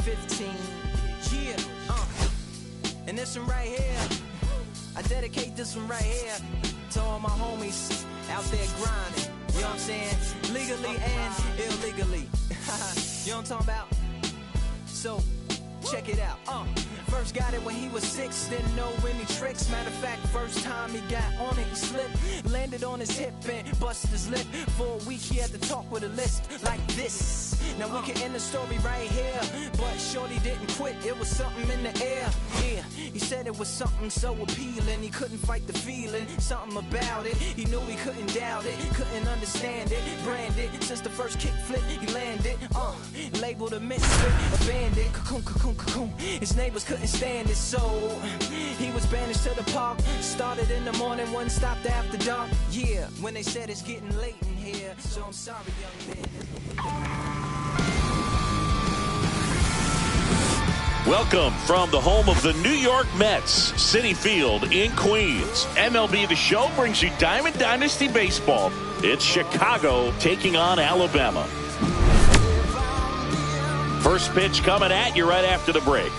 15. Yeah, and this one right here, I dedicate this one right here to all my homies out there grinding. You know what I'm saying? Legally and illegally. You know what I'm talking about? So, check it out. First got it when he was 6, didn't know any tricks. Matter of fact, first time he got on it, he slipped. Landed on his hip and busted his lip. For a week he had to talk with a list like this. Now we can end the story right here, but shorty didn't quit, it was something in the air. Yeah, he said it was something so appealing, he couldn't fight the feeling, something about it. He knew he couldn't doubt it, couldn't understand it. Branded, since the first kick flip he landed. Labeled a misfit, a bandit. Cocoon, cocoon, cocoon. His neighbors couldn't stand it, so he was banished to the park. Started in the morning, one stopped after dark. Yeah, when they said it's getting late in here, so I'm sorry, young man. Welcome from the home of the New York Mets, Citi Field in Queens. MLB The Show brings you Diamond Dynasty Baseball. It's Chicago taking on Alabama. First pitch coming at you right after the break.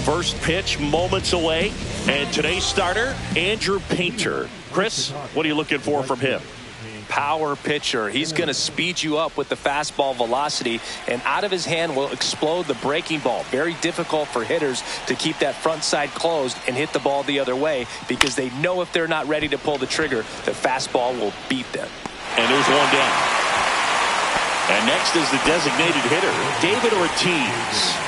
First pitch moments away, and today's starter, Andrew Painter. Chris, what are you looking for from him? Power pitcher. He's going to speed you up with the fastball velocity, and out of his hand will explode the breaking ball. Very difficult for hitters to keep that front side closed and hit the ball the other way, because they know if they're not ready to pull the trigger, the fastball will beat them. And there's one down. And next is the designated hitter, David Ortiz.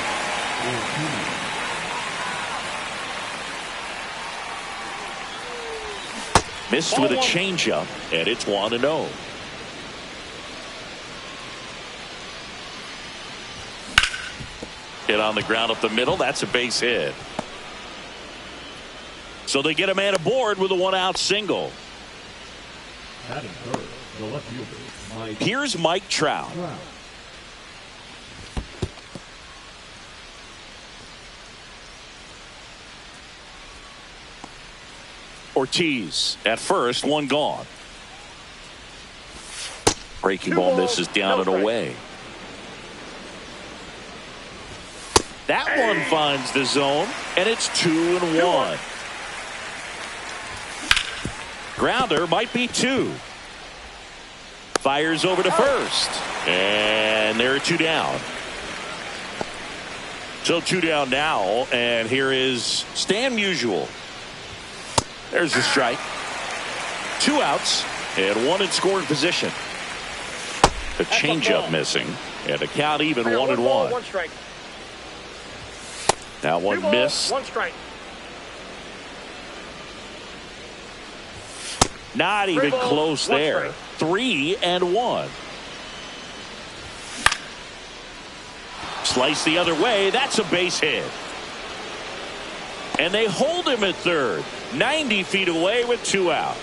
Missed with a changeup, and it's 1-0. Hit on the ground up the middle. That's a base hit. So they get a man aboard with a one-out single. Here's Mike Trout. Ortiz at first, one gone. Breaking ball misses down and away. That one finds the zone, and it's 2-1. Grounder might be 2. Fires over to first, and there are 2 down. So 2 down now, and here is Stan Musial. There's the strike. 2 outs and 1 in scoring position. The changeup missing, and the count even 1-1. 1 strike. That one missed. 1 strike. Not even close there. 3-1. Slice the other way. That's a base hit. And they hold him at third. 90 feet away with 2 out.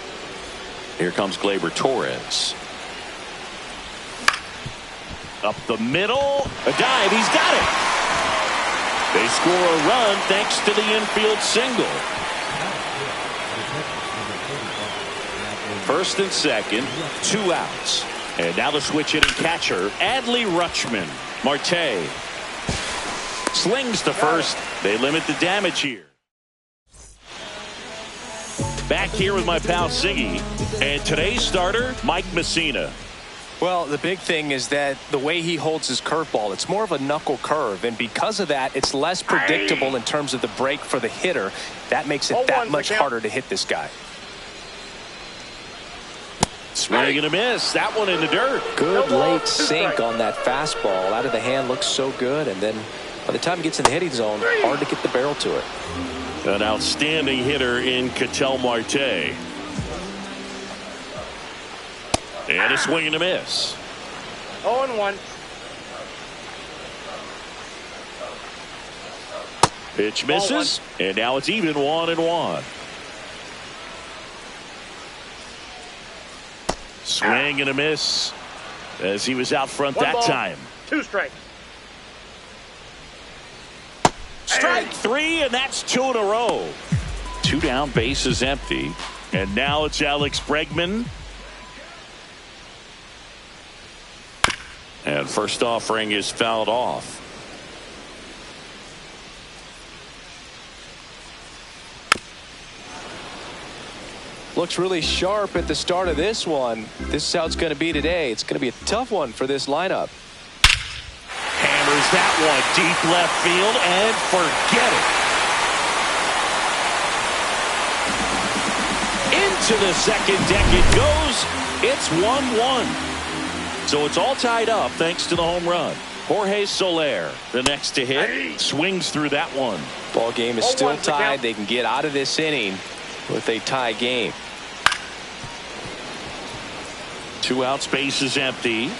Here comes Gleyber Torres. Up the middle. A dive. He's got it. They score a run thanks to the infield single. First and second. 2 outs. And now the switch hitting catcher, Adley Rutschman. Marte slings to first. They limit the damage here. Back here with my pal Siggy, and today's starter, Mike Mussina. Well, the big thing is that the way he holds his curveball, it's more of a knuckle curve, and because of that, it's less predictable in terms of the break for the hitter. That makes it that much harder to hit this guy. Swing and a miss. That one in the dirt. Good late sink on that fastball. Out of the hand, looks so good, and then by the time it gets in the hitting zone, hard to get the barrel to it. An outstanding hitter in Ketel Marte. And a swing and a miss. 0-1. Pitch misses, and now it's even 1-1. Swing and a miss as he was out front that time. 2 strikes. Strike 3, and that's 2 in a row. 2 down, bases empty. And now it's Alex Bregman And first offering is fouled off. Looks really sharp at the start of this one. This is how it's going to be today. It's going to be a tough one for this lineup. Hammers that one deep left field and forget it. Into the second deck it goes. It's 1-1. So it's all tied up thanks to the home run. Jorge Soler, the next to hit, swings through that one. Ball game is still tied. They can get out of this inning with a tie game. 2 outs, base is empty.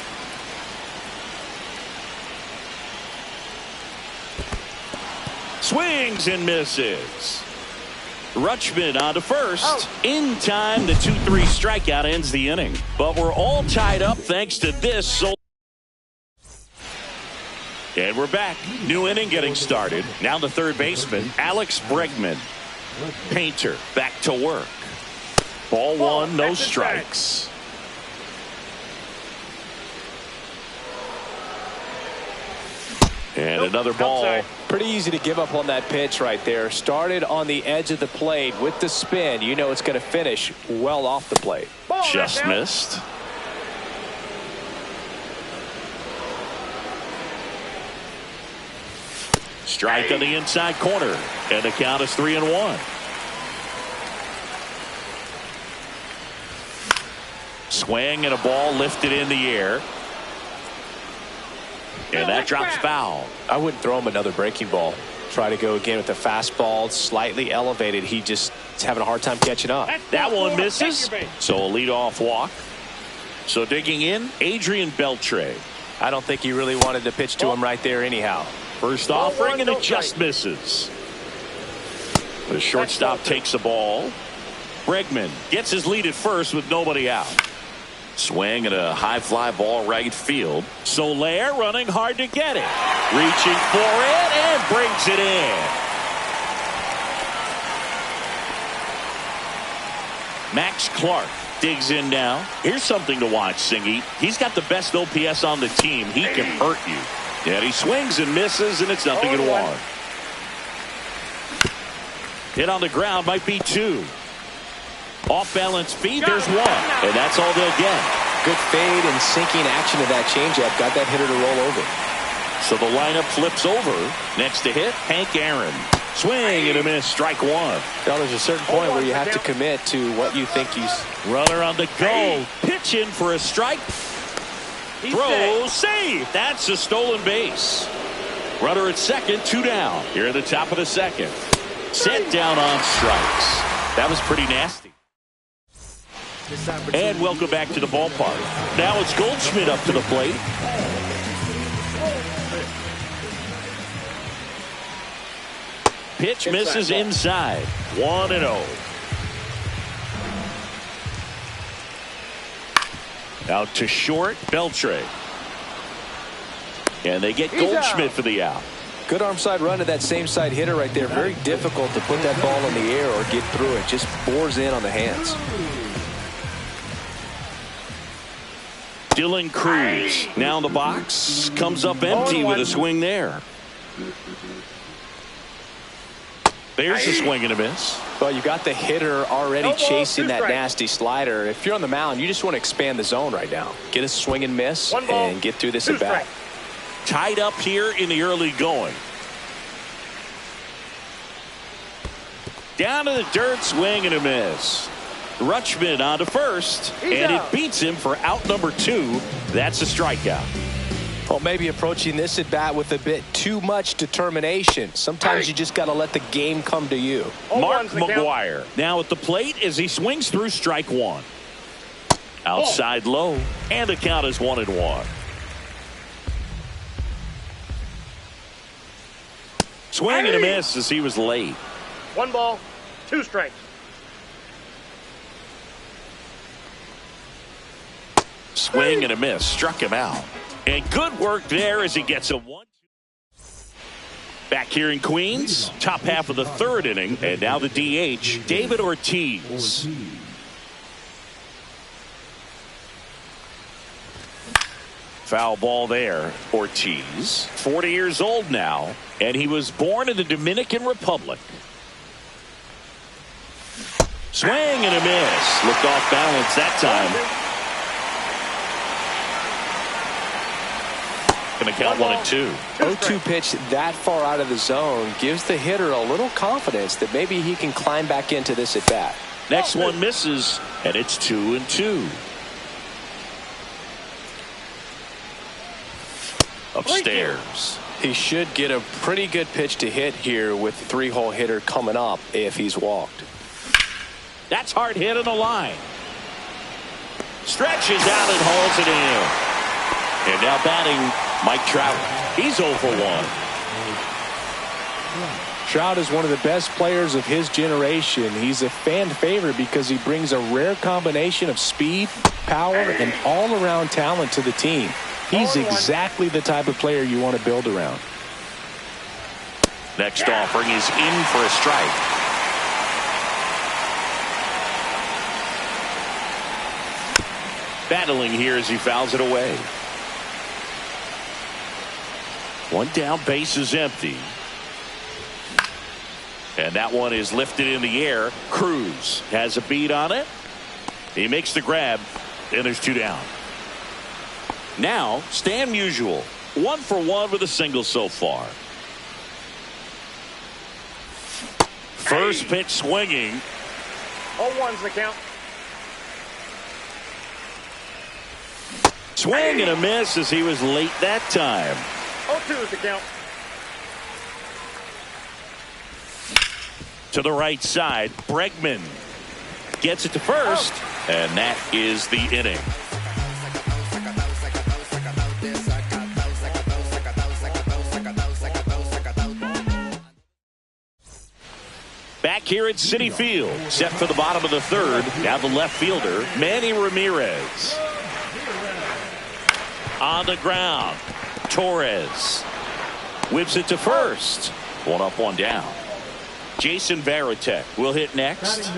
Swings and misses. Rutschman on to first. In time, the 2-3 strikeout ends the inning. But we're all tied up thanks to this. And we're back. New inning getting started. Now the third baseman, Alex Bregman. Painter back to work. Ball one, no strikes. And another ball. Pretty easy to give up on that pitch right there. Started on the edge of the plate with the spin. You know it's going to finish well off the plate. Just missed. Strike on the inside corner. And the count is 3-1. Swing and a ball lifted in the air. And that drops foul. I wouldn't throw him another breaking ball. Try to go again with the fastball slightly elevated. He just is having a hard time catching up. That one misses. So a leadoff walk. So digging in, Adrian Beltre. I don't think he really wanted to pitch to him right there anyhow. First offering and it just misses. The shortstop takes the ball. Bregman gets his lead at first with nobody out. Swing and a high fly ball right field. Soler running hard to get it. Reaching for it and brings it in. Max Clark digs in now. Here's something to watch, Singy. He's got the best OPS on the team. He can hurt you. And he swings and misses, and it's 0-1. Hit on the ground might be 2. Off balance feed, there's 1. And that's all they'll get. Good fade and sinking action of that changeup. Got that hitter to roll over. So the lineup flips over. Next to hit, Hank Aaron. Swing and a miss, strike 1. Now there's a certain point where you have to commit to what you think he's. Runner on the go. Pitch in for a strike. Throw, save. That's a stolen base. Runner at second, 2 down. Here at the top of the second. Set down on strikes. That was pretty nasty. And welcome back to the ballpark. Now it's Goldschmidt up to the plate. Pitch misses inside. 1-0. Out to short, Beltre. And they get Goldschmidt for the out. Good arm side run to that same side hitter right there. Very difficult to put that ball in the air or get through it. Just bores in on the hands. Dylan Cruz now in the box. Comes up empty with a swing there. There's a swing and a miss. Well, you got the hitter already chasing that nasty slider. If you're on the mound, you just want to expand the zone right now. Get a swing and miss and get through this at bat. Tied up here in the early going. Down to the dirt, swing and a miss. Rutschman on to first, and it beats him for out number 2. That's a strikeout. Well, maybe approaching this at bat with a bit too much determination. Sometimes you just got to let the game come to you. Mark McGuire now at the plate as he swings through strike 1. Outside low, and the count is 1-1. Swing and a miss as he was late. 1 ball, 2 strikes. Swing and a miss, struck him out. And good work there as he gets a 1. Back here in Queens, top half of the 3rd inning, and now the DH, David Ortiz. Foul ball there. Ortiz, 40 years old now, and he was born in the Dominican Republic. Swing and a miss. Looked off balance that time. Going to count 1-2. 0-2 pitch that far out of the zone gives the hitter a little confidence that maybe he can climb back into this at bat. Next one misses, and it's 2-2. Upstairs. He should get a pretty good pitch to hit here with the 3-hole hitter coming up if he's walked. That's hard hit on the line. Stretches out and hauls it in. And now batting Mike Trout. He's 0 for 1. Trout is one of the best players of his generation. He's a fan favorite because he brings a rare combination of speed, power, and all-around talent to the team. He's exactly the type of player you want to build around. Next offering is in for a strike. Battling here as he fouls it away. One down, base is empty. And that one is lifted in the air. Cruz has a beat on it. He makes the grab, and there's 2 down. Now, Stan Musial, 1 for 1 with a single so far. First pitch swinging. 0-1's the count. Swing and a miss as he was late that time. 0-2 is the count. To the right side, Bregman gets it to first, and that is the inning. Back here at Citi Field, set for the bottom of the third. Now the left fielder, Manny Ramirez. On the ground, Torres whips it to first. 1 up, 1 down. Jason Varitek will hit next.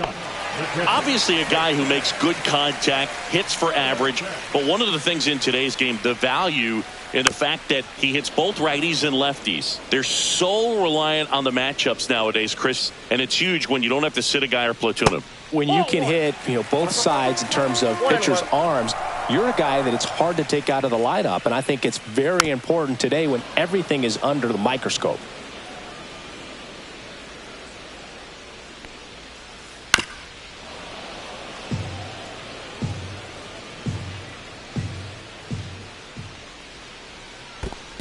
Obviously a guy who makes good contact, hits for average, but one of the things in today's game, the value in the fact that he hits both righties and lefties. They're so reliant on the matchups nowadays, Chris, and it's huge when you don't have to sit a guy or platoon him. When you can hit, both sides in terms of pitchers' arms, you're a guy that it's hard to take out of the lineup, and I think it's very important today when everything is under the microscope.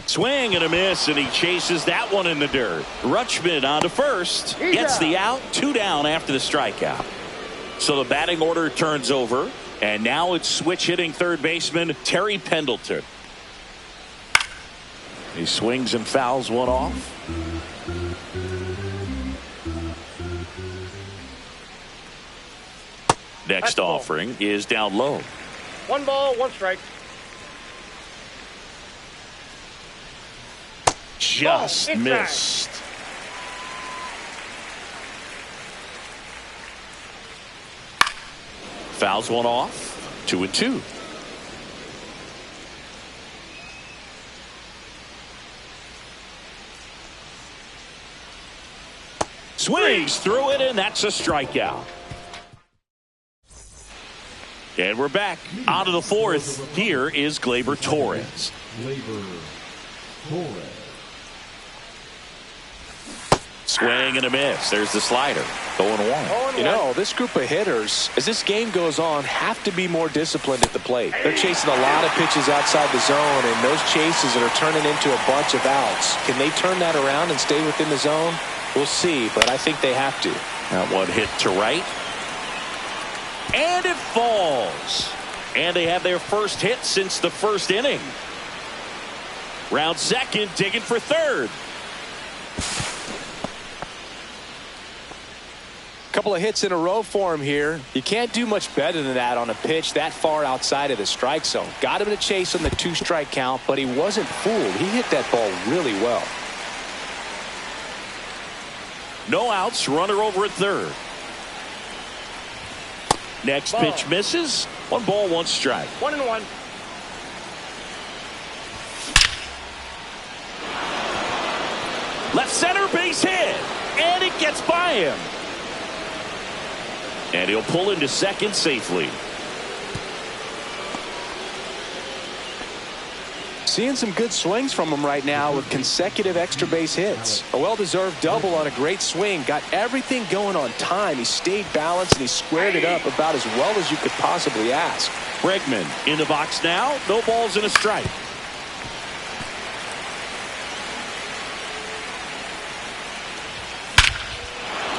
Swing and a miss, and he chases that one in the dirt. Rutschman on to first. Gets the out. 2 down after the strikeout. So the batting order turns over, and now it's switch hitting third baseman Terry Pendleton. He swings and fouls one off. Next offering is down low. 1 ball, 1 strike. Just missed. Fouls one off. 2-2. Swings through it, and that's a strikeout. And we're back out of the fourth. Here is Gleyber Torres. Swing and a miss. There's the slider. 0-1. This group of hitters, as this game goes on, have to be more disciplined at the plate. They're chasing a lot of pitches outside the zone, and those chases that are turning into a bunch of outs. Can they turn that around and stay within the zone? We'll see, but I think they have to. That one hit to right. And it falls. And they have their first hit since the first inning. Round second, digging for third. Couple of hits in a row for him here. You can't do much better than that on a pitch that far outside of the strike zone. Got him to chase on the 2-strike count, but he wasn't fooled. He hit that ball really well. No outs, runner over at third. Next pitch misses. 1 ball, 1 strike. 1-1. Left center base hit. And it gets by him. And he'll pull into second safely. Seeing some good swings from him right now with consecutive extra base hits. A well-deserved double on a great swing. Got everything going on time. He stayed balanced and he squared it up about as well as you could possibly ask. Bregman in the box now. No balls and a strike.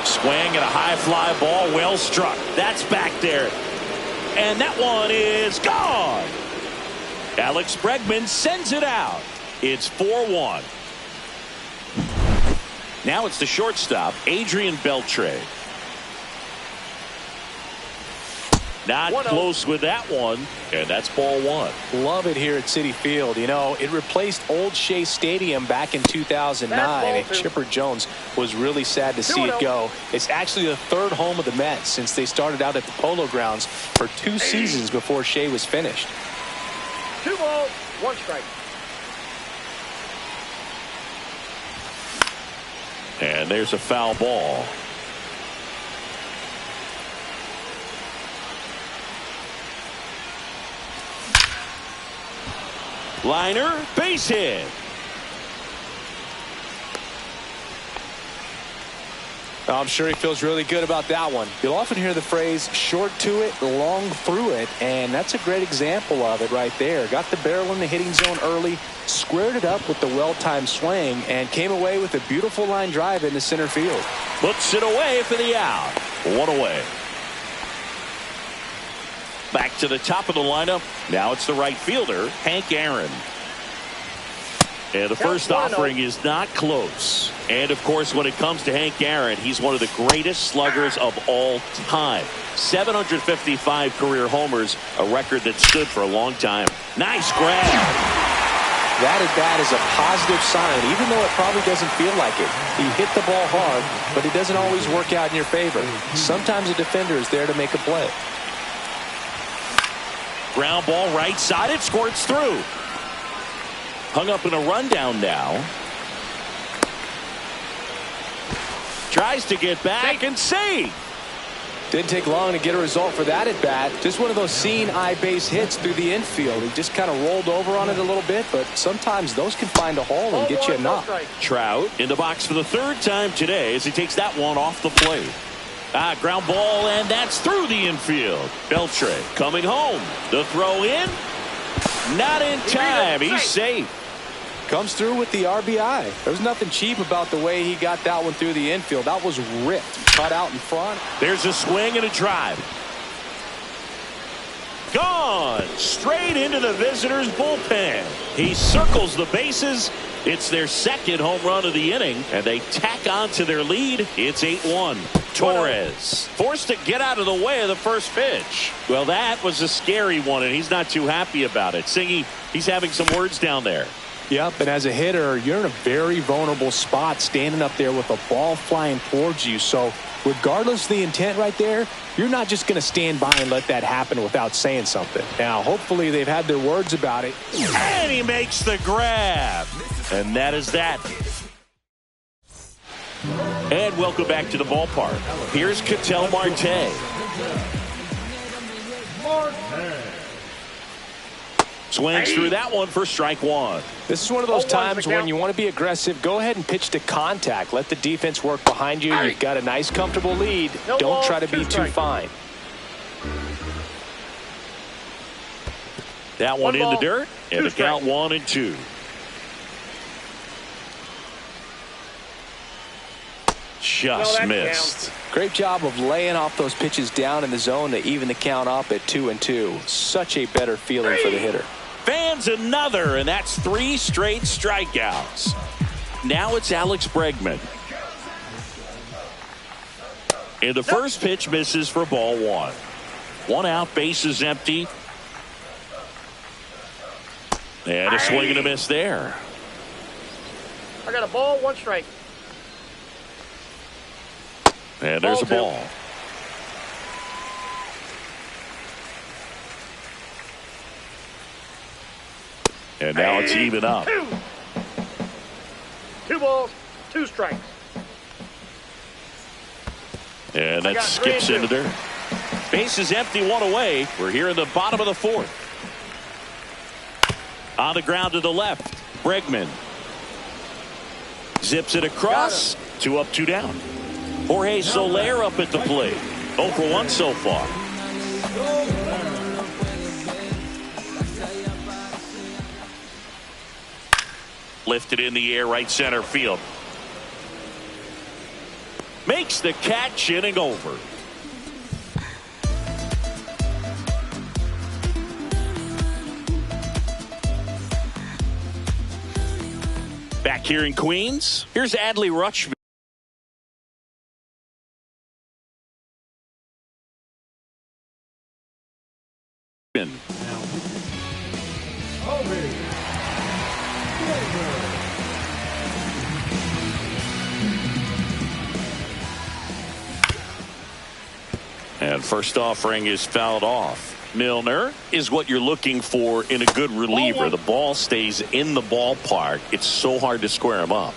Swing and a high fly ball, well struck. That's back there. And that one is gone. Alex Bregman sends it out. It's 4-1. Now it's the shortstop, Adrian Beltre. Not close with that one, and that's ball one. Love it here at Citi Field. You know, it replaced Old Shea Stadium back in 2009, and Chipper Jones was really sad to see it go. It's actually the third home of the Mets since they started out at the Polo Grounds for 2 seasons before Shea was finished. 2 balls, 1 strike. And there's a foul ball. Liner, base hit. I'm sure he feels really good about that one. You'll often hear the phrase short to it, long through it, and that's a great example of it right there. Got the barrel in the hitting zone early, squared it up with the well-timed swing, and came away with a beautiful line drive into center field. Puts it away for the out. 1 away. Back to the top of the lineup. Now it's the right fielder, Hank Aaron. And the first offering is not close. And, of course, when it comes to Hank Aaron, he's one of the greatest sluggers of all time. 755 career homers, a record that stood for a long time. Nice grab. That at bat is a positive sign, even though it probably doesn't feel like it. He hit the ball hard, but it doesn't always work out in your favor. Sometimes a defender is there to make a play. Ground ball right side. It squirts through. Hung up in a rundown now. Tries to get back and save. Didn't take long to get a result for that at bat. Just one of those seeing eye base hits through the infield. He just kind of rolled over on it a little bit, but sometimes those can find a hole and get you a knock. Trout in the box for the 3rd time today as he takes that one off the plate. Ground ball, and that's through the infield. Beltre coming home. The throw in. Not in time. He's safe. Comes through with the RBI. There's nothing cheap about the way he got that one through the infield. That was ripped. Cut out in front. There's a swing and a drive. Gone. Straight into the visitors' bullpen. He circles the bases. It's their 2nd home run of the inning, and they tack on to their lead. It's 8-1. Torres forced to get out of the way of the first pitch. Well, that was a scary one, and he's not too happy about it. Singy, he's having some words down there. Yep, and as a hitter, you're in a very vulnerable spot standing up there with a ball flying towards you. So regardless of the intent right there, you're not just going to stand by and let that happen without saying something. Now, hopefully they've had their words about it. And he makes the grab. And that is that. And welcome back to the ballpark. Here's Ketel Marte. Swings through that one for strike 1. This is one of those times when you want to be aggressive. Go ahead and pitch to contact. Let the defense work behind you. You've got a nice, comfortable lead. Don't try to be too fine. That one in the dirt. And the count 1-2. Just missed. Great job of laying off those pitches down in the zone to even the count up at 2-2. Such a better feeling for the hitter. Fans another, and that's 3 straight strikeouts. Now it's Alex Bregman. And the first pitch misses for ball 1. 1 out, bases empty. And a swing and a miss there. I got a ball, 1 strike. And there's a ball. And now it's even up. 2 balls, 2 strikes. And that skips into dirt. Base is empty, 1 away. We're here in the bottom of the 4th. On the ground to the left, Bregman. Zips it across. 2 up, 2 down. Jorge Soler up at the plate. 0 for 1 so far. Lifted in the air, right center field. Makes the catch, inning over. Back here in Queens, here's Adley Rutschman. And first offering is fouled off. Milner is what you're looking for in a good reliever. The ball stays in the ballpark. It's so hard to square him up.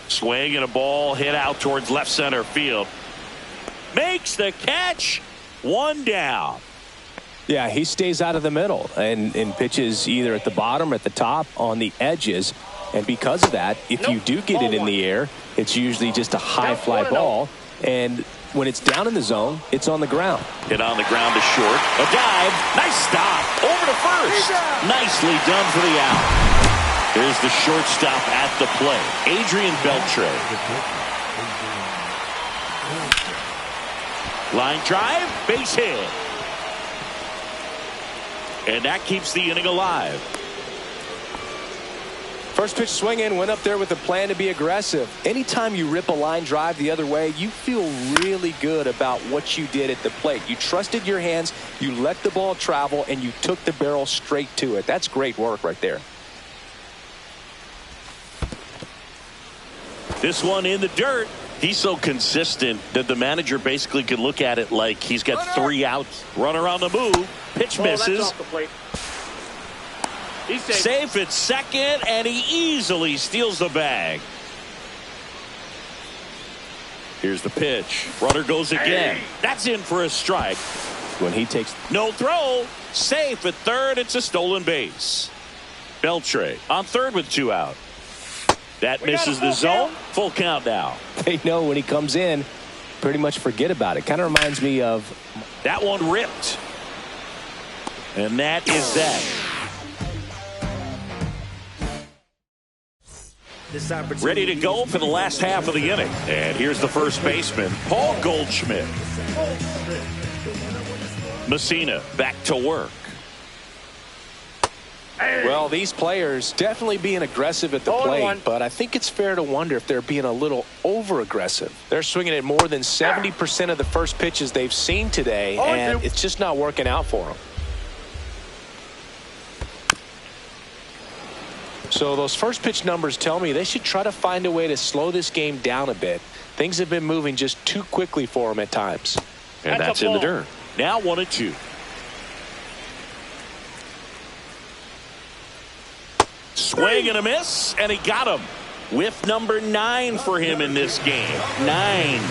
Swing and a ball hit out towards left center field. Makes the catch. 1 down. Yeah, he stays out of the middle and pitches either at the bottom or at the top on the edges. And because of that, if you do get it in the air, it's usually just a high fly ball. And when it's down in the zone, it's on the ground. Hit on the ground to short. A dive. Nice stop. Over to first. Nicely done for the out. There's the shortstop at the plate. Adrian Beltre. Line drive. Base hit. And that keeps the inning alive. First pitch swing in, went up there with a plan to be aggressive. Anytime you rip a line drive the other way, you feel really good about what you did at the plate. You trusted your hands, you let the ball travel, and you took the barrel straight to it. That's great work right there. This one in the dirt. He's so consistent that the manager basically could look at it like he's got 3 outs. Runner on the move. Pitch misses. That's off the plate. He's safe at second, and he easily steals the bag. Here's the pitch. Runner goes again. That's in for a strike. When he takes no throw. Safe at third. It's a stolen base. Beltre on third with 2 out. That misses the zone. Full count now. They know when he comes in, pretty much forget about it. Kind of reminds me of that one ripped. And that is that. Ready to go for the last half of the inning. And here's the first baseman, Paul Goldschmidt. Messina back to work. Well, these players definitely being aggressive at the plate, but I think it's fair to wonder if they're being a little over-aggressive. They're swinging at more than 70% of the first pitches they've seen today, and it's just not working out for them. So those first pitch numbers tell me they should try to find a way to slow this game down a bit. Things have been moving just too quickly for them at times. And that's in the dirt. Now 1-2. Swing and a miss, and he got him. Whiff number 9 for him in this game. 9.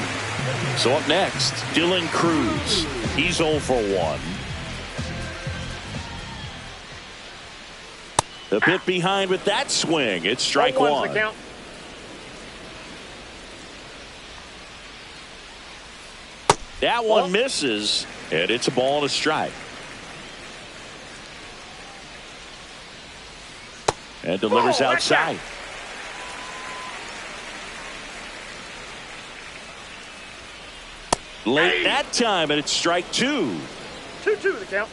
So up next, Dylan Cruz. He's 0 for 1. The bit behind with that swing. It's strike 1. That one misses, and it's a ball and a strike. And delivers outside. Late that time, and it's strike 2. 2-2 the count.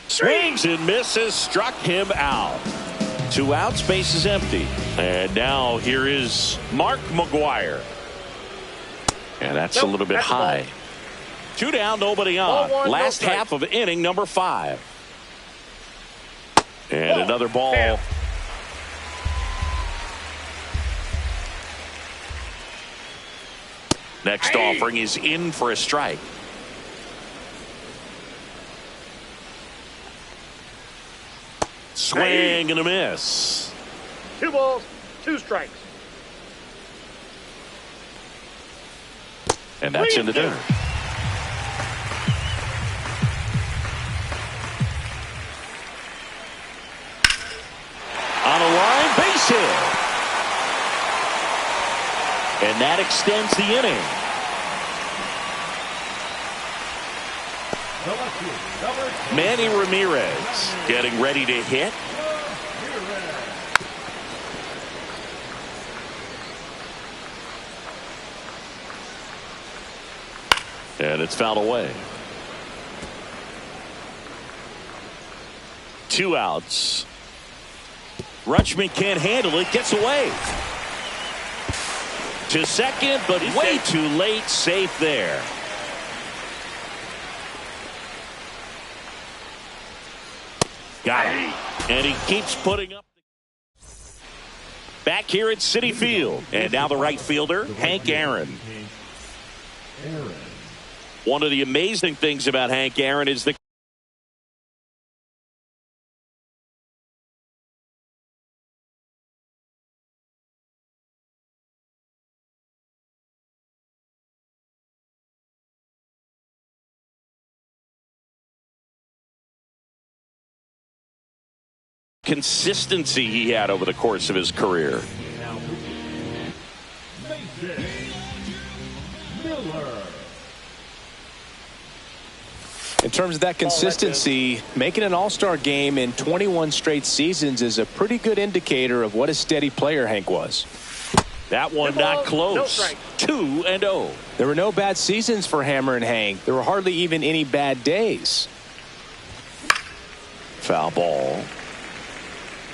Swings and misses, struck him out. 2 outs, base is empty. And now here is Mark McGwire. And that's a little bit high. 2 down, nobody on. Last half of inning number 5. And another ball. Next offering is in for a strike. Swing and a miss. 2 balls, 2 strikes. And that's in the dirt. On a line, base hit. And that extends the inning. Manny Ramirez getting ready to hit. And it's fouled away. 2 outs. Rutschman can't handle it. Gets away. To second, but way too late. Safe there. Got it. And he keeps putting up. Back here at Citi Field. And now the right fielder, Hank Aaron. One of the amazing things about Hank Aaron is the consistency he had over the course of his career. In terms of that consistency, making an all-star game in 21 straight seasons is a pretty good indicator of what a steady player Hank was. That one not close. 2-0. There were no bad seasons for Hammer and Hank. There were hardly even any bad days. Foul ball.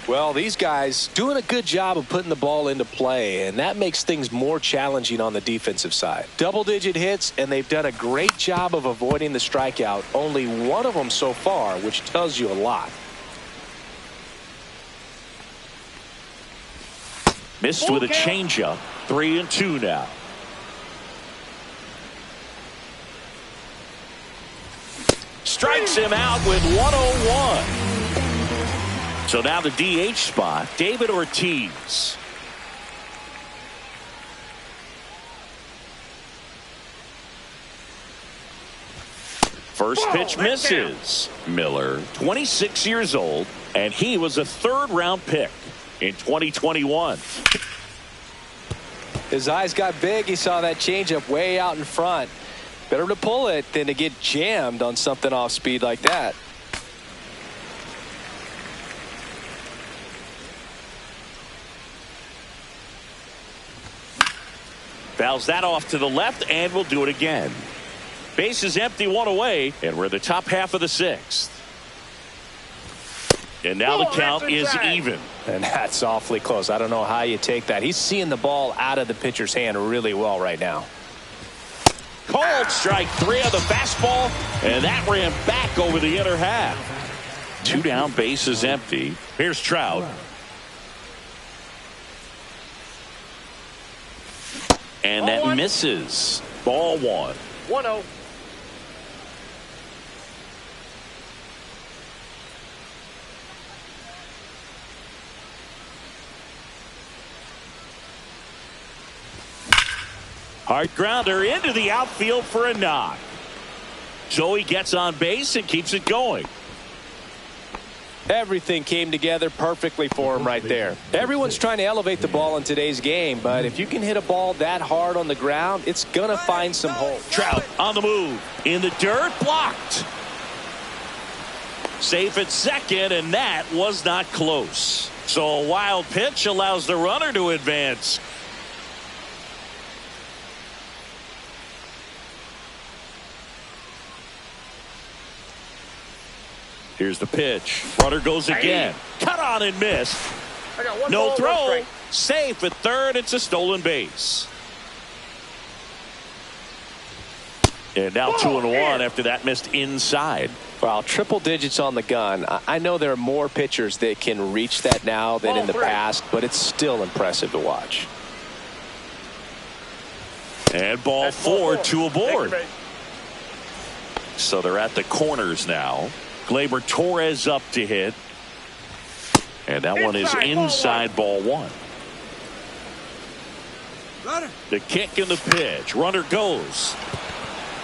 Well, these guys doing a good job of putting the ball into play, and that makes things more challenging on the defensive side. Double-digit hits, and they've done a great job of avoiding the strikeout. Only one of them so far, which tells you a lot. Missed with a changeup. 3-2 now. Strikes him out with 101. So now the DH spot, David Ortiz. First pitch misses. Miller, 26 years old, and he was a 3rd-round pick in 2021. His eyes got big. He saw that changeup way out in front. Better to pull it than to get jammed on something off speed like that. Fouls that off to the left and will do it again. Base is empty, 1 away, and we're in the top half of the 6th. And now the count is even. And that's awfully close. I don't know how you take that. He's seeing the ball out of the pitcher's hand really well right now. Called strike 3 on the fastball, and that ran back over the inner half. 2 down, base is empty. Here's Trout. And that misses. Ball 1. 1-0. Hard grounder into the outfield for a knock. Joey gets on base and keeps it going. Everything came together perfectly for him right there. Everyone's trying to elevate the ball in today's game, but if you can hit a ball that hard on the ground, it's going to find some hole. Trout on the move. In the dirt, blocked. Safe at second, and that was not close. So a wild pitch allows the runner to advance. Here's the pitch. Runner goes again. Cut on and missed. No throw. Safe at third. It's a stolen base. And now 2-1 after that missed inside. Wow, triple digits on the gun. I know there are more pitchers that can reach that now than in the past, but it's still impressive to watch. And ball 4, 2 aboard. So they're at the corners now. Gleyber Torres up to hit. And that one is inside ball one. The kick and the pitch. Runner goes.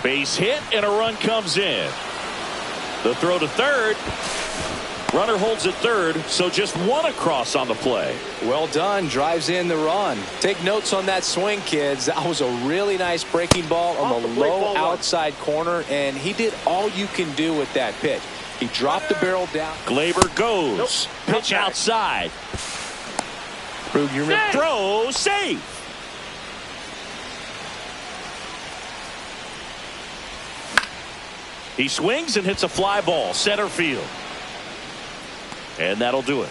Base hit and a run comes in. The throw to third. Runner holds at third, so just one across on the play. Well done. Drives in the run. Take notes on that swing, kids. That was a really nice breaking ball on the low outside corner, and he did all you can do with that pitch. He dropped the barrel down. Gleyber goes. Pitch outside. Throw, safe. He swings and hits a fly ball, center field. And that'll do it.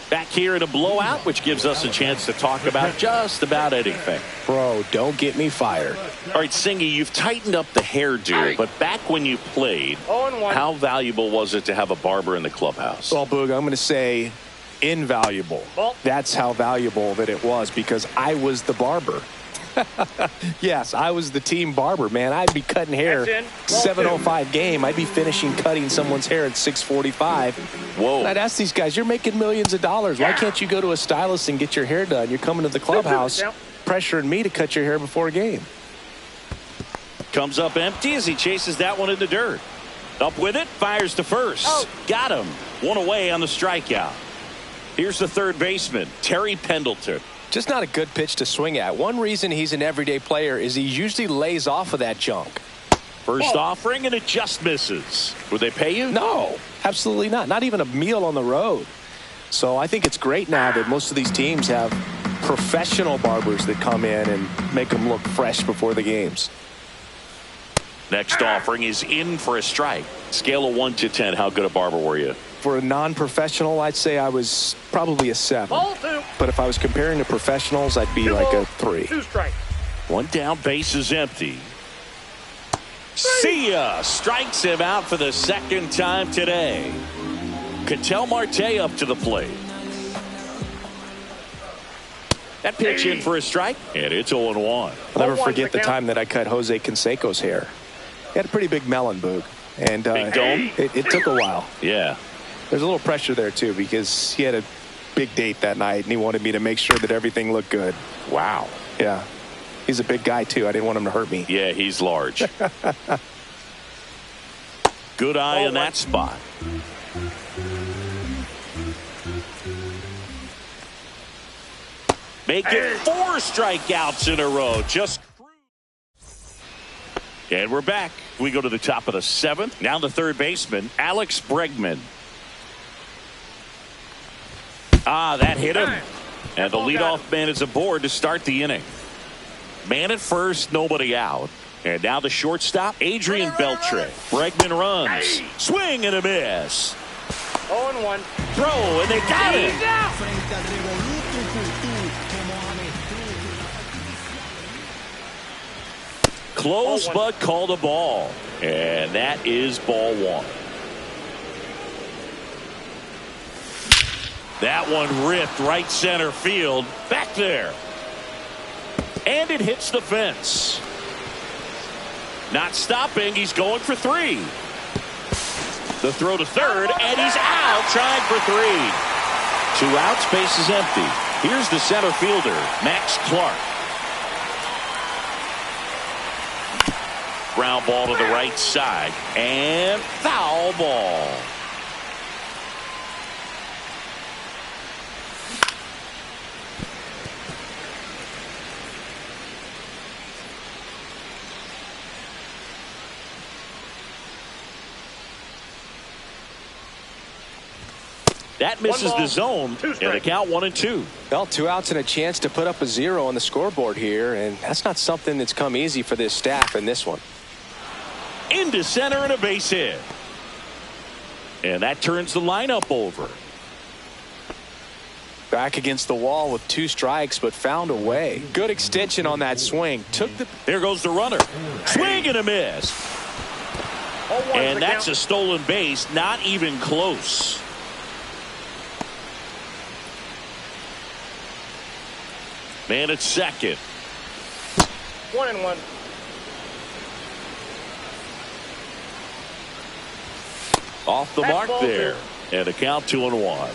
Back here in a blowout, which gives us a chance to talk about just about anything. Bro, don't get me fired. All right, Singy, you've tightened up the hairdo, but back when you played, how valuable was it to have a barber in the clubhouse? Well, Boog, I'm going to say invaluable. That's how valuable that it was, because I was the barber. Yes, I was the team barber, man. I'd be cutting hair 7:05 game. I'd be finishing cutting someone's hair at 6:45. Whoa. And I'd ask these guys, you're making millions of dollars. Why can't you go to a stylist and get your hair done? You're coming to the clubhouse pressuring me to cut your hair before a game. Comes up empty as he chases that one in the dirt. Up with it, fires to first. Got him. One away on the strikeout. Here's the third baseman, Terry Pendleton. Just not a good pitch to swing at. One reason he's an everyday player is he usually lays off of that junk. First offering, and it just misses. Would they pay you? No, absolutely not. Not even a meal on the road. So I think it's great now that most of these teams have professional barbers that come in and make them look fresh before the games. Next offering is in for a strike. Scale of 1 to 10, how good a barber were you? For a non-professional, I'd say I was probably a 7. But if I was comparing to professionals, I'd be like a 3. 2 strikes. One down, base is empty. See ya! Strikes him out for the second time today. Ketel Marte up to the plate. That pitch in for a strike, and it's 0-1. I'll never forget the time that I cut Jose Canseco's hair. He had a pretty big melon, Boog. And big dome? It took a while. Yeah. There's a little pressure there, too, because he had a big date that night, and he wanted me to make sure that everything looked good. Wow. Yeah. He's a big guy, too. I didn't want him to hurt me. Yeah, he's large. Good eye in that spot. Make it 4 strikeouts in a row. And we're back. We go to the top of the 7th. Now the third baseman, Alex Bregman. That hit him. And the leadoff man is aboard to start the inning. Man at first, nobody out. And now the shortstop, Adrian Beltre. Bregman runs. Swing and a miss. 0-1. Throw, and they got it. Close, but called a ball. And that is ball 1. That one ripped right center field. Back there. And it hits the fence. Not stopping. He's going for 3. The throw to third, and he's out trying for 3. 2 outs, base is empty. Here's the center fielder, Max Clark. Ground ball to the right side, and foul ball. That misses the zone, and the count 1-2. Well, 2 outs and a chance to put up a 0 on the scoreboard here, and that's not something that's come easy for this staff in this one. Into center and a base hit. And that turns the lineup over. Back against the wall with 2 strikes, but found a way. Good extension on that swing. There goes the runner. Swing and a miss. And that's a stolen base, not even close. Man at second. 1-1. Off the mark there. And a count 2-1.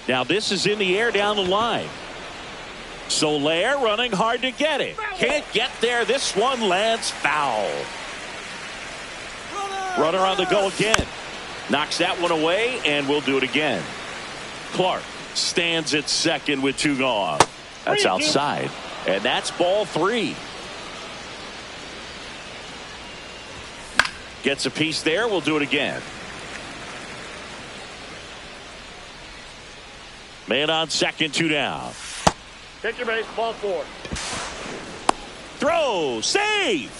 Now this is in the air down the line. Soler running hard to get it. Can't get there. This one lands foul. Runner on the go again. Knocks that one away, and we'll do it again. Clark stands at second with 2 gone. That's outside. And that's ball 3. Gets a piece there. We'll do it again. Man on second, 2 down. Take your base, ball 4. Throw, save.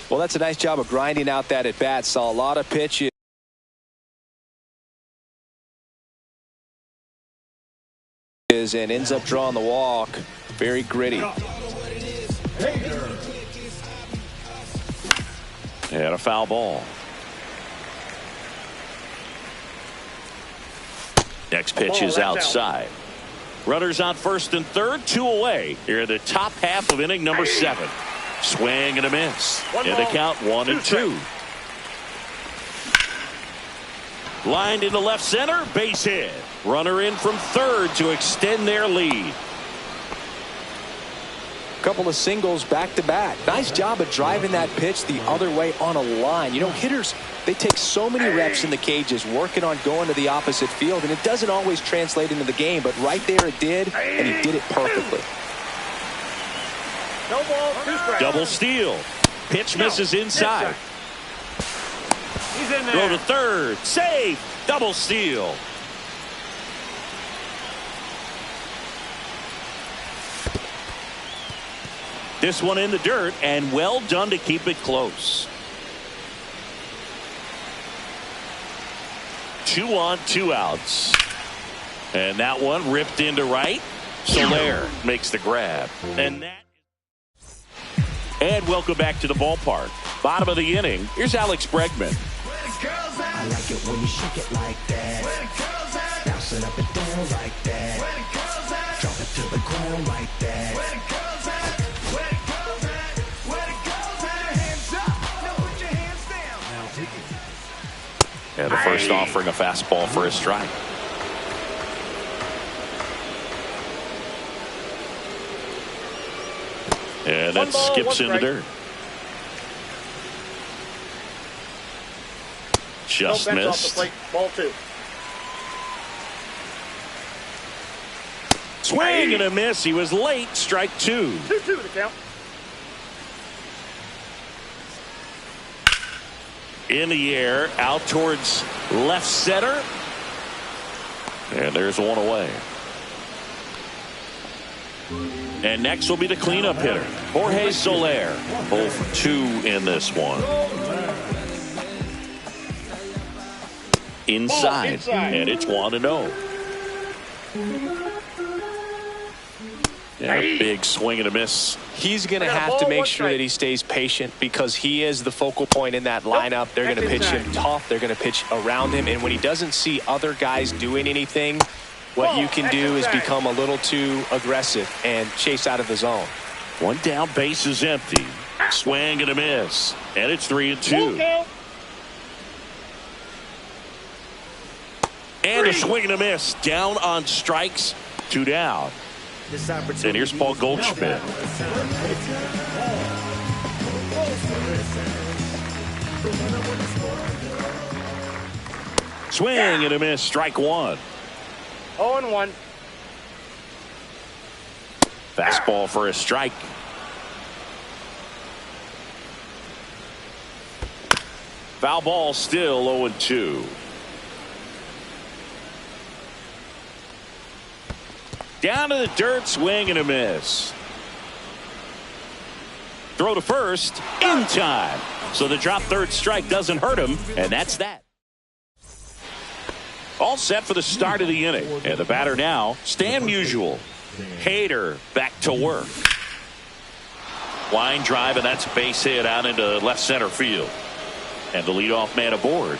Well, that's a nice job of grinding out that at bat. Saw a lot of pitches. And ends up drawing the walk. Very gritty. And a foul ball. Next pitch is outside. Runners on first and third, 2 away. Here in the top half of inning number 7. Swing and a miss. And the count 1-2. Lined into left center, base hit. Runner in from third to extend their lead. Couple of singles back to back. Nice job of driving that pitch the other way on a line. You know, hitters, they take so many reps in the cages working on going to the opposite field, and it doesn't always translate into the game, but right there it did, and he did it perfectly. No ball, 2 strikes. Double steal. Pitch misses inside. He's in there. Throw to third. Save. Double steal. This one in the dirt, and well done to keep it close. 2 on, 2 outs. And that one ripped into right. Soler makes the grab. And welcome back to the ballpark. Bottom of the inning. Here's Alex Bregman. I like it when you shake it like that. Bounce it up and down like that. Drop it to the ground like that. And the first offering a fastball for a strike. And that skips in the dirt. Just missed. Ball 2. Swing and a miss. He was late. Strike 2. 2-2 the count. In the air, out towards left center. And there's one away. And next will be the cleanup hitter, Jorge Soler. 0 for 2 in this one. Inside. And it's 1-0. And a big swing and a miss. He's going to have to make sure that he stays patient because he is the focal point in that lineup. They're going to pitch him tough. They're going to pitch around him. And when he doesn't see other guys doing anything, what you can do is become a little too aggressive and chase out of the zone. 1 down, base is empty. Swing and a miss. And it's 3-2. And a swing and a miss. Down on strikes. 2 down. And here's Paul Goldschmidt. Swing and a miss. Strike 1. 0-1. Fastball for a strike. Foul ball, still 0-2. Down to the dirt, swing and a miss. Throw to first, in time. So the drop third strike doesn't hurt him, and that's that. All set for the start of the inning. And the batter now, Stan Musial. Hader back to work. Line drive, and that's a base hit out into left center field. And the leadoff man aboard.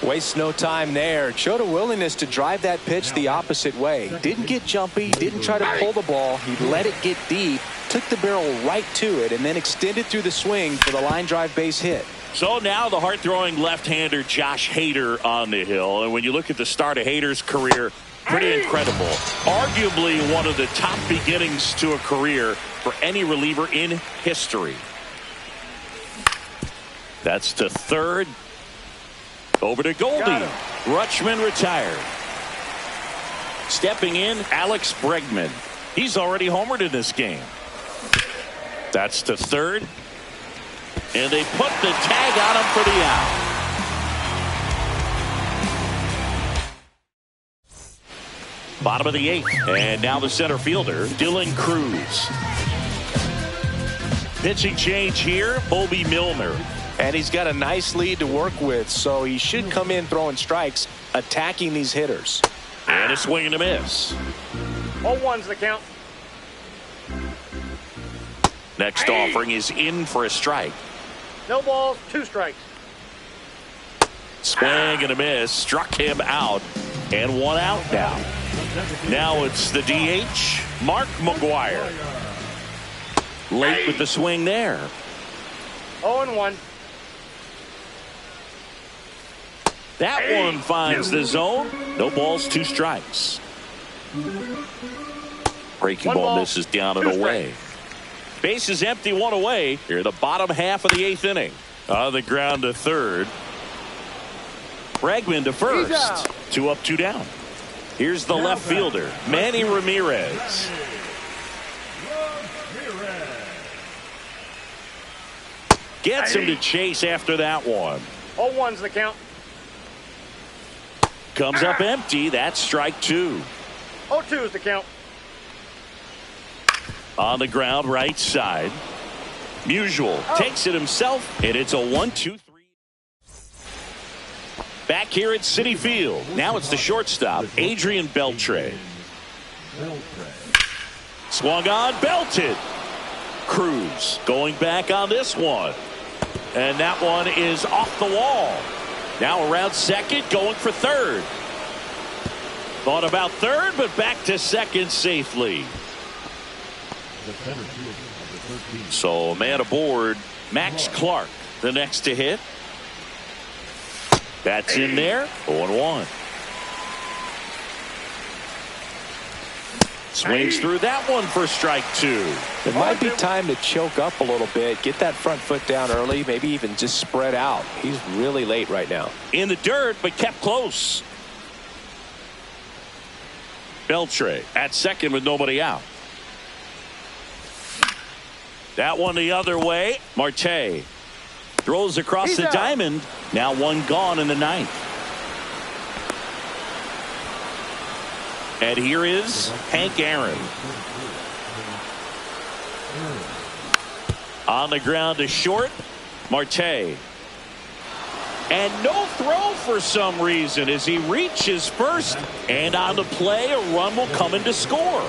Wastes no time there. Showed a willingness to drive that pitch the opposite way. Didn't get jumpy, didn't try to pull the ball. He let it get deep, took the barrel right to it, and then extended through the swing for the line drive base hit. So now the hard-throwing left-hander Josh Hader on the hill. And when you look at the start of Hader's career, pretty incredible. Arguably one of the top beginnings to a career for any reliever in history. That's to third. Over to Goldie. Rutschman retired. Stepping in, Alex Bregman. He's already homered in this game. That's to third. And they put the tag on him for the out. Bottom of the eighth. And now the center fielder, Dylan Cruz. Pitching change here, Bobby Milner. And he's got a nice lead to work with, so he should come in throwing strikes, attacking these hitters. And a swing and a miss. 0-1's the count. Next offering is in for a strike. No balls, 2 strikes. Swing and a miss. Struck him out. And 1 out now. Now it's the DH, Mark McGwire. Late with the swing there. 0-1. That one finds the zone. No balls, 2 strikes. Breaking 1 ball ball, misses down 2 and away. strikes. Base is empty, 1 away. Here in the bottom half of the 8th inning. On the ground to third. Bregman to first. 2 up, 2 down. Here's the left fielder, Manny Ramirez. Gets him to chase after that one. 0-1's the count. Comes up empty. That's strike 2. 0-2's the count. On the ground, right side. Musial takes it himself, and it's a 1-2-3. Back here at Citi Field. Now it's the shortstop, Adrian Beltre. Swung on, belted. Cruz going back on this one. And that one is off the wall. Now around second, going for third. Thought about third, but back to second safely. So man aboard, Max Clark, the next to hit. That's in there, 0-1. Swings through that one for strike 2. It might be time to choke up a little bit, get that front foot down early, maybe even just spread out. He's really late right now. In the dirt, but kept close. Beltre at second with nobody out. That one the other way. Marte throws across the diamond. Now 1 gone in the 9th. And here is Hank Aaron. On the ground to short. Marte. And no throw for some reason as he reaches first. And on the play, a run will come in to score.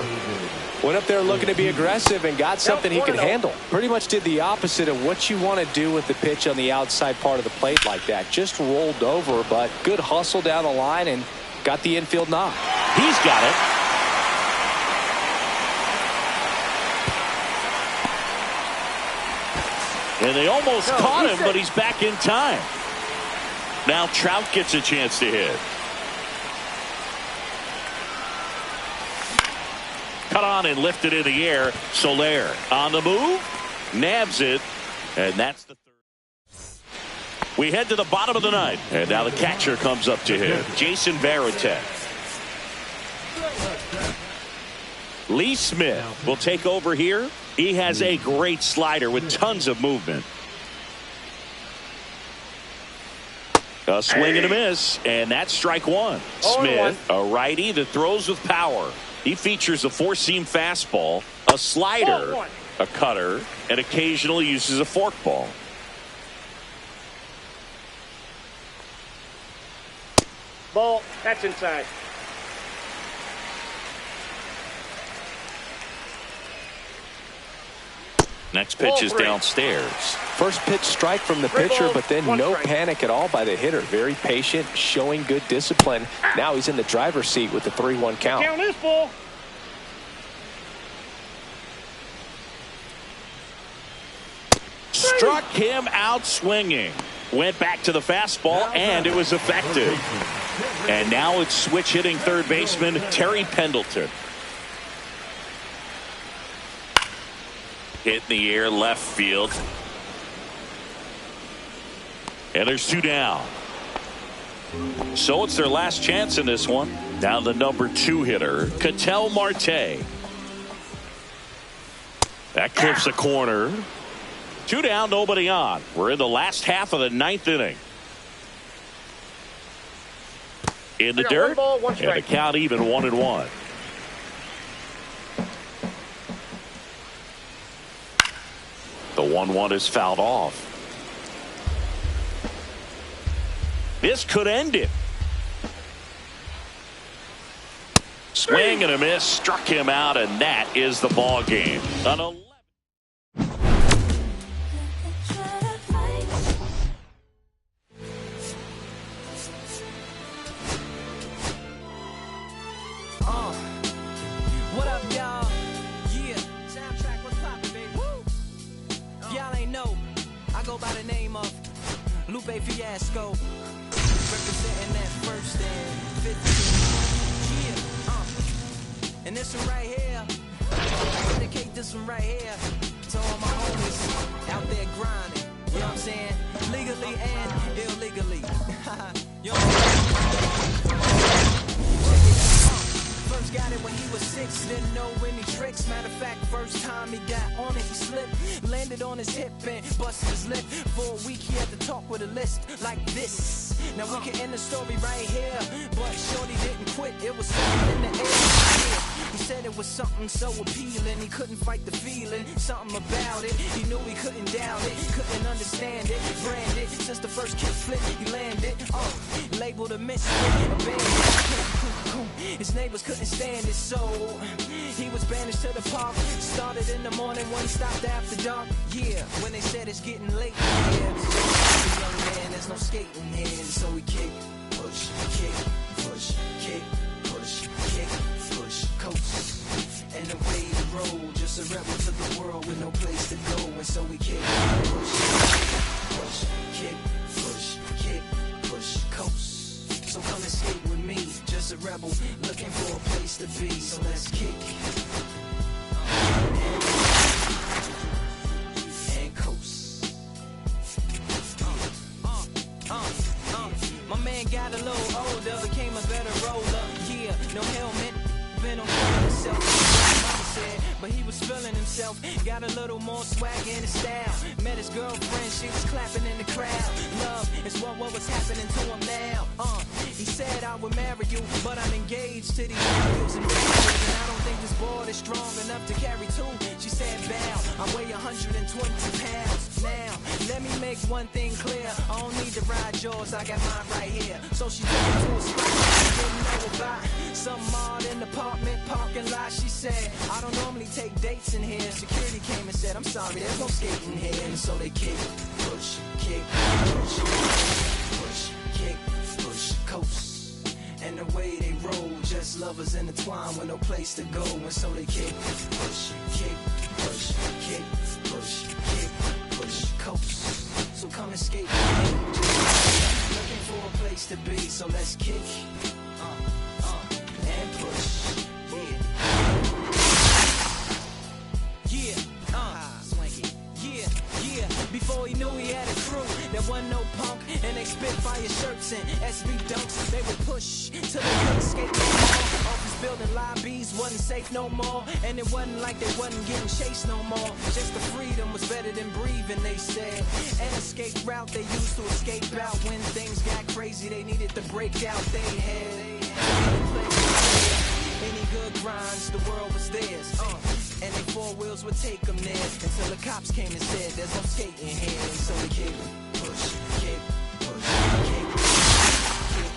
Went up there looking to be aggressive and got something he could handle. Pretty much did the opposite of what you want to do with the pitch on the outside part of the plate like that. Just rolled over, but good hustle down the line and got the infield knock. He's got it. And they almost caught him, but he's back in time. Now Trout gets a chance to hit. Cut on and lifted in the air. Soler on the move. Nabs it. And that's the third. We head to the bottom of the 9th. And now the catcher comes up to him. Jason Varitek. Lee Smith will take over here. He has a great slider with tons of movement. A swing and a miss. And that's strike 1. Smith, a righty that throws with power. He features a 4-seam fastball, a slider, a cutter, and occasionally uses a forkball. Ball, that's inside. Next pitch is downstairs. First pitch strike from the pitcher, but then no panic at all by the hitter. Very patient, showing good discipline. Now he's in the driver's seat with the 3-1 count. Count is full. Struck him out swinging. Went back to the fastball, and it was effective. And now it's switch hitting third baseman Terry Pendleton. Hit in the air left field. And there's 2 down. So it's their last chance in this one. Now the number 2 hitter, Ketel Marte. That clips a corner. 2 down, nobody on. We're in the last half of the 9th inning. In the dirt, and the count even 1-1. The 1-1 is fouled off. This could end it. Swing and a miss, struck him out, and that is the ball game. An 11. What up, y'all? Yeah, soundtrack, what's poppin', baby? Woo! Y'all ain't know, I go by the name of Lupe Fiasco, representing that first and 15. Yeah, and this one right here, I dedicate this one right here to all my homies out there grinding. You know what I'm saying? Legally and illegally. Yo. First got it when he was 6, didn't know any tricks. Matter of fact, first time he got on it, he slipped, landed on his hip and busted his lip. For a week he had to talk with a list like this. Now we can end the story right here, but shorty didn't quit. It was something in the air. He said it was something so appealing, he couldn't fight the feeling, something about it. He knew he couldn't doubt it, couldn't understand it. Branded since the first kick flip, he landed. Labeled a misfit, a bandit. His neighbors couldn't stand it, so he was banished to the park. Started in the morning when he stopped after dark. Yeah, when they said it's getting late. Yeah, young man, there's no skating here, so we kick, push, kick, push, kick, push, kick, push, coast. And the way he rolled, just a rebel to the world with no place to go. And so we kick, push, kick, push, kick, push, coast. So come and skate with me, just a rebel looking for a place to be. So let's kick and coast. My man got a little older, became a better roller. Yeah, no helmet, been on himself. But he was feeling himself, got a little more swag in his style. Met his girlfriend, she was clapping in the crowd. Love is what was happening to him now. He said I would marry you, but I'm engaged to these values and values, and I don't think this board is strong enough to carry two. She said, bow, I weigh 120 pounds. Now, let me make one thing clear, I don't need to ride yours, I got mine right here. So she took me to a spot she didn't know about, some odd in the apartment parking lot. She said, I don't normally take dates in here. Security came and said, I'm sorry, there's no skating here. And so they kick, push, kick, push, push, kick, push, coast. And the way they roll, just lovers intertwined with no place to go. And so they kick, push, kick, push, kick, push, kick, push, coast. So come and skate with me, looking for a place to be. So let's kick and push. Before he knew he had a crew, there wasn't no punk, and they spit fire shirts and SB dunks. They would push till they couldn't skate no more. Office building lobbies wasn't safe no more, and it wasn't like they wasn't getting chased no more. Just the freedom was better than breathing, they said. An escape route they used to escape out when things got crazy. They needed to break out they had. Any good grinds, the world was theirs. And they four wheels would take them there until the cops came and said there's no skating here. And so they kick, push, kick, push, kick, kick,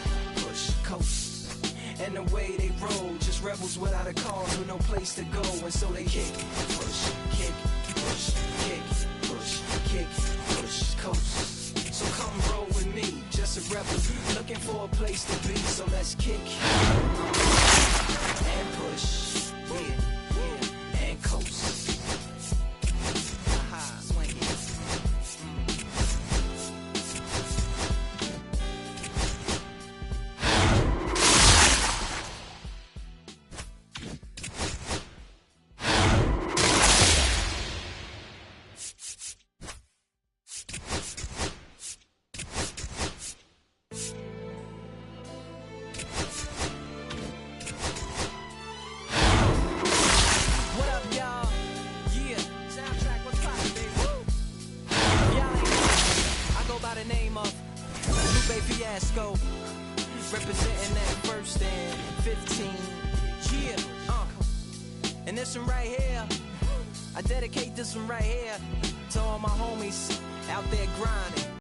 push, coast. And the way they roll, just rebels without a cause with no place to go. And so they kick, push, kick, push, kick. kick, push, coast. So come roll with me, just a rebel, looking for a place to be. So let's kick and push, yeah, and coast. Aha, swing it. What up, y'all? Yeah, soundtrack, what's poppin', baby? Woo! Y'all ain't know, I go by the name of Lupe Fiasco, representing that first and 15. Yeah, and this one right here, I dedicate this one right here to all my homies out there grinding.